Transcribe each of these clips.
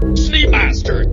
Master.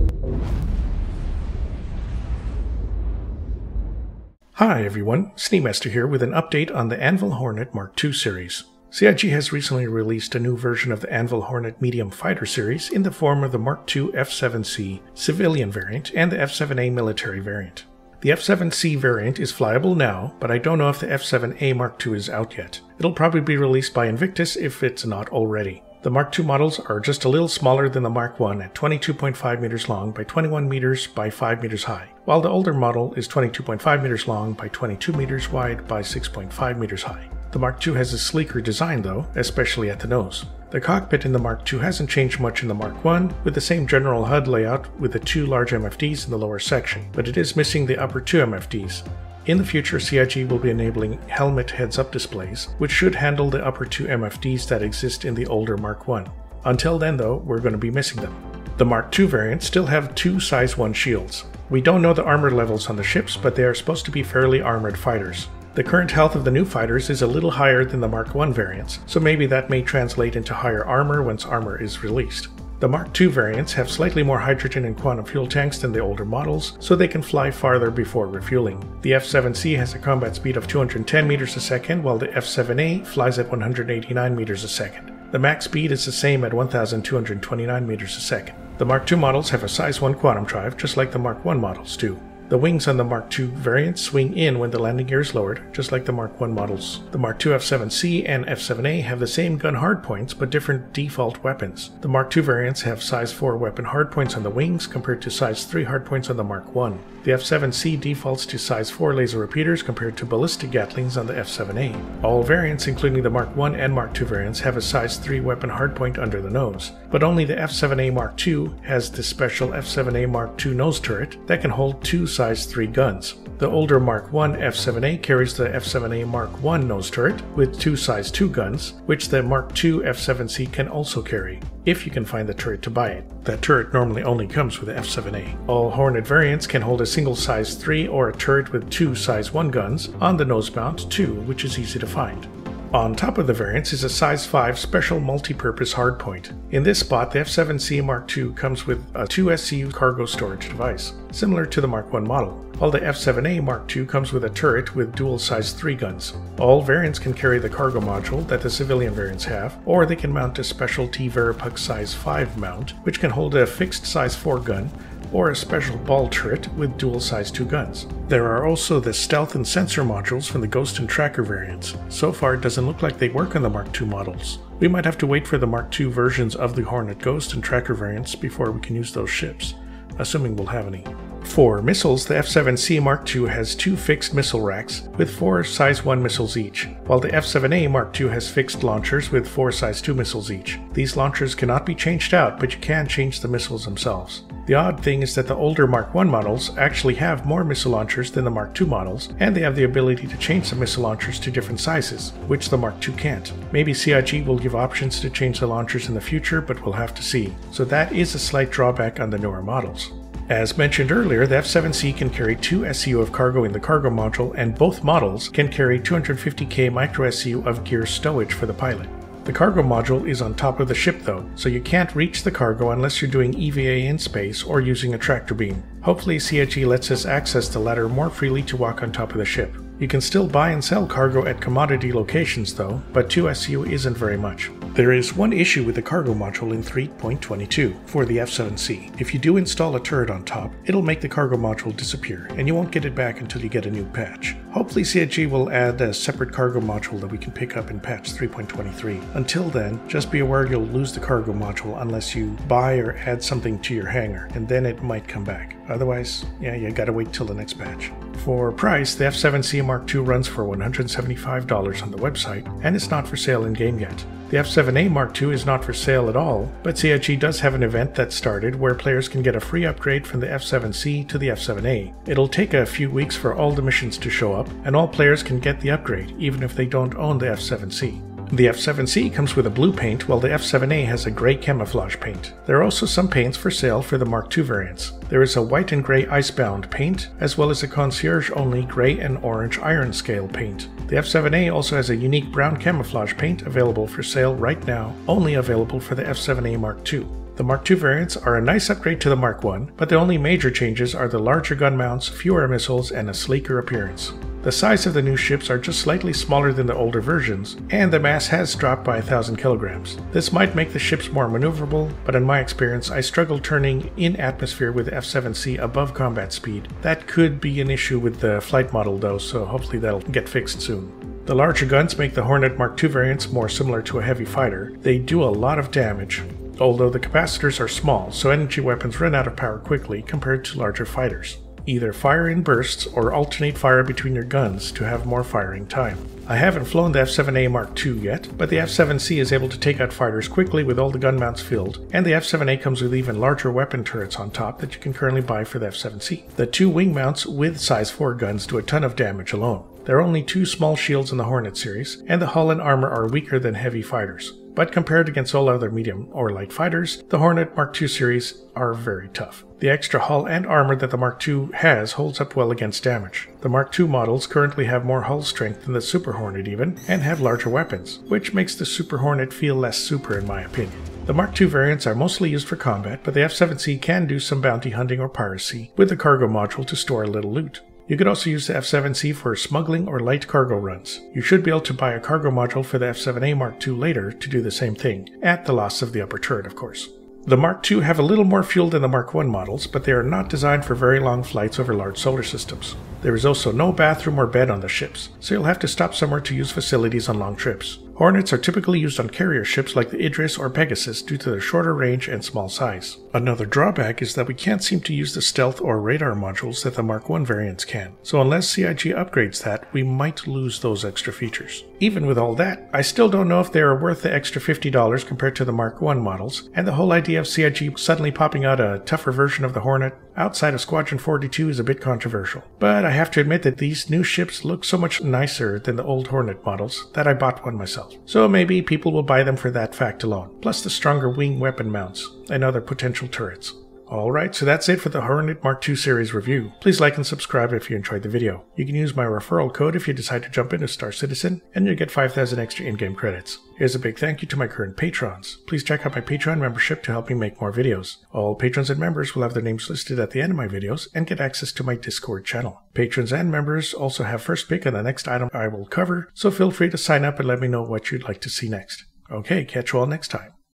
Hi everyone, Master here with an update on the Anvil Hornet Mark II series. CIG has recently released a new version of the Anvil Hornet Medium Fighter series in the form of the Mark II F7C civilian variant and the F7A military variant. The F7C variant is flyable now, but I don't know if the F7A Mark II is out yet. It'll probably be released by Invictus if it's not already. The Mark II models are just a little smaller than the Mark I at 22.5 meters long by 21 meters by 5 meters high, while the older model is 22.5 meters long by 22 meters wide by 6.5 meters high. The Mark II has a sleeker design though, especially at the nose. The cockpit in the Mark II hasn't changed much in the Mark I, with the same general HUD layout with the two large MFDs in the lower section, but it is missing the upper two MFDs. In the future, CIG will be enabling helmet heads-up displays, which should handle the upper two MFDs that exist in the older Mark I. Until then though, we're going to be missing them. The Mark II variants still have two size 1 shields. We don't know the armor levels on the ships, but they are supposed to be fairly armored fighters. The current health of the new fighters is a little higher than the Mark I variants, so maybe that may translate into higher armor once armor is released. The Mark II variants have slightly more hydrogen and quantum fuel tanks than the older models, so they can fly farther before refueling. The F7C has a combat speed of 210 meters a second, while the F7A flies at 189 meters a second. The max speed is the same at 1,229 meters a second. The Mark II models have a size 1 quantum drive, just like the Mark I models do. The wings on the Mark II variant swing in when the landing gear is lowered, just like the Mark I models. The Mark II F7C and F7A have the same gun hardpoints, but different default weapons. The Mark II variants have size 4 weapon hardpoints on the wings compared to size 3 hardpoints on the Mark I. The F7C defaults to size 4 laser repeaters compared to ballistic Gatlings on the F7A. All variants, including the Mark I and Mark II variants, have a size 3 weapon hardpoint under the nose, but only the F7A Mark II has the special F7A Mark II nose turret that can hold two size 3 guns. The older Mark I F7A carries the F7A Mark I nose turret with two size 2 guns, which the Mark II F7C can also carry, if you can find the turret to buy it. That turret normally only comes with the F7A. All Hornet variants can hold a single size 3 or a turret with two size 1 guns on the nose mount too, which is easy to find. On top of the variants is a size 5 special multi-purpose hardpoint. In this spot, the F7C Mark II comes with a 2 SCU cargo storage device, similar to the Mark I model, while the F7A Mark II comes with a turret with dual size 3 guns. All variants can carry the cargo module that the civilian variants have, or they can mount a special T-Verapux size 5 mount, which can hold a fixed size 4 gun, or a special ball turret with dual size 2 guns. There are also the stealth and sensor modules from the Ghost and Tracker variants. So far it doesn't look like they work on the Mark II models. We might have to wait for the Mark II versions of the Hornet Ghost and Tracker variants before we can use those ships, assuming we'll have any. For missiles, the F7C Mark II has 2 fixed missile racks with 4 size 1 missiles each, while the F7A Mark II has fixed launchers with 4 size 2 missiles each. These launchers cannot be changed out, but you can change the missiles themselves. The odd thing is that the older Mark I models actually have more missile launchers than the Mark II models, and they have the ability to change the missile launchers to different sizes, which the Mark II can't. Maybe CIG will give options to change the launchers in the future, but we'll have to see. So that is a slight drawback on the newer models. As mentioned earlier, the F7C can carry 2 SCU of cargo in the cargo module, and both models can carry 250K micro SCU of gear stowage for the pilot. The cargo module is on top of the ship though, so you can't reach the cargo unless you're doing EVA in space or using a tractor beam. Hopefully CIG lets us access the latter more freely to walk on top of the ship. You can still buy and sell cargo at commodity locations though, but 2 SCU isn't very much. There is one issue with the cargo module in 3.22 for the F7C. If you do install a turret on top, it'll make the cargo module disappear, and you won't get it back until you get a new patch. Hopefully CIG will add a separate cargo module that we can pick up in patch 3.23. Until then, just be aware you'll lose the cargo module unless you buy or add something to your hangar, and then it might come back. Otherwise, yeah, you gotta wait till the next patch. For price, the F7C Mark II runs for $175 on the website, and it's not for sale in-game yet. The F7A Mark II is not for sale at all, but CIG does have an event that started where players can get a free upgrade from the F7C to the F7A. It'll take a few weeks for all the missions to show up, and all players can get the upgrade, even if they don't own the F7C. The F7C comes with a blue paint, while the F7A has a gray camouflage paint. There are also some paints for sale for the Mark II variants. There is a white and gray icebound paint, as well as a concierge-only gray and orange iron scale paint. The F7A also has a unique brown camouflage paint available for sale right now, only available for the F7A Mark II. The Mark II variants are a nice upgrade to the Mark I, but the only major changes are the larger gun mounts, fewer missiles, and a sleeker appearance. The size of the new ships are just slightly smaller than the older versions, and the mass has dropped by 1,000 kilograms. This might make the ships more maneuverable, but in my experience I struggle turning in atmosphere with the F7C above combat speed. That could be an issue with the flight model though, so hopefully that'll get fixed soon. The larger guns make the Hornet Mark II variants more similar to a heavy fighter. They do a lot of damage, although the capacitors are small, so energy weapons run out of power quickly compared to larger fighters. Either fire in bursts or alternate fire between your guns to have more firing time. I haven't flown the F7A Mark II yet, but the F7C is able to take out fighters quickly with all the gun mounts filled, and the F7A comes with even larger weapon turrets on top that you can currently buy for the F7C. The two wing mounts with size 4 guns do a ton of damage alone. There are only 2 small shields in the Hornet series, and the hull and armor are weaker than heavy fighters. But compared against all other medium or light fighters, the Hornet Mark II series are very tough. The extra hull and armor that the Mark II has holds up well against damage. The Mark II models currently have more hull strength than the Super Hornet even, and have larger weapons, which makes the Super Hornet feel less super in my opinion. The Mark II variants are mostly used for combat, but the F7C can do some bounty hunting or piracy with the cargo module to store a little loot. You could also use the F7C for smuggling or light cargo runs. You should be able to buy a cargo module for the F7A Mark II later to do the same thing, at the loss of the upper turret of course. The Mark II have a little more fuel than the Mark I models, but they are not designed for very long flights over large solar systems. There is also no bathroom or bed on the ships, so you'll have to stop somewhere to use facilities on long trips. Hornets are typically used on carrier ships like the Idris or Pegasus due to their shorter range and small size. Another drawback is that we can't seem to use the stealth or radar modules that the Mark I variants can, so unless CIG upgrades that, we might lose those extra features. Even with all that, I still don't know if they are worth the extra $50 compared to the Mark I models, and the whole idea of CIG suddenly popping out a tougher version of the Hornet outside of Squadron 42 is a bit controversial. But I have to admit that these new ships look so much nicer than the old Hornet models that I bought one myself. So maybe people will buy them for that fact alone, plus the stronger wing weapon mounts and other potential turrets. Alright, so that's it for the Hornet Mark II series review. Please like and subscribe if you enjoyed the video. You can use my referral code if you decide to jump into Star Citizen, and you'll get 5,000 extra in-game credits. Here's a big thank you to my current patrons. Please check out my Patreon membership to help me make more videos. All patrons and members will have their names listed at the end of my videos and get access to my Discord channel. Patrons and members also have first pick on the next item I will cover, so feel free to sign up and let me know what you'd like to see next. Okay, catch you all next time.